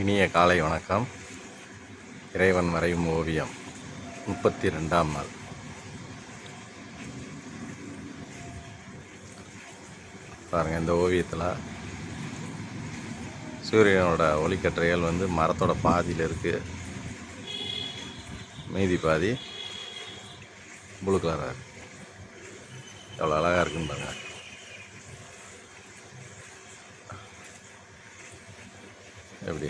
இனிய காலை வணக்கம். இறைவன் வரையும் ஓவியம் 32ஆம் நாள். பாருங்கள், இந்த ஓவியத்தில் சூரியனோட ஒளிக்கற்றைகள் மரத்தோட பாதியில் இருக்குது, மீதி பாதி ப்ளூ கலராக இருக்குது. எவ்வளோ அழகாக இருக்குன்னு பாருங்கள். எப்படி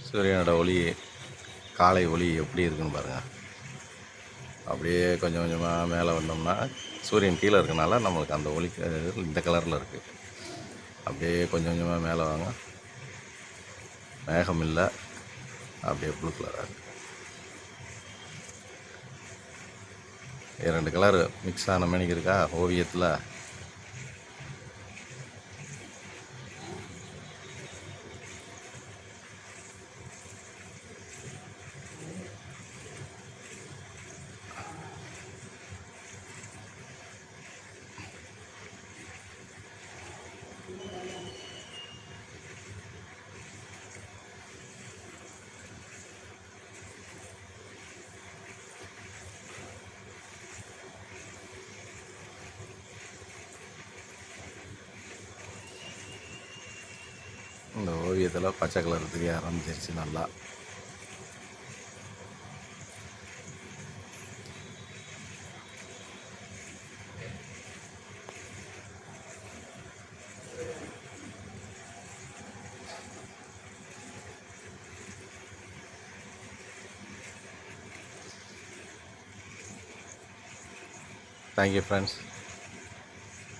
சூரியனோட ஒளி, காலை ஒளி எப்படி இருக்குன்னு பாருங்கள். அப்படியே கொஞ்சம் கொஞ்சமாக மேலே வந்தோம்னா சூரியன் கீழே இருக்கனால நம்மளுக்கு அந்த ஒளி இந்த கலரில் இருக்குது. அப்படியே கொஞ்சம் கொஞ்சமாக மேலே வாங்க, மேகம் இல்லை, அப்படியே ப்ளூ கலராக இருக்குது. 2 கலர் மிக்ஸ் ஆன மணிக்கு இருக்கா ஓவியத்தில். இந்த ஓவியத்தில் பச்சை கலர் தெரிய ஆரம்பிச்சிருச்சு நல்லா. Thank you friends.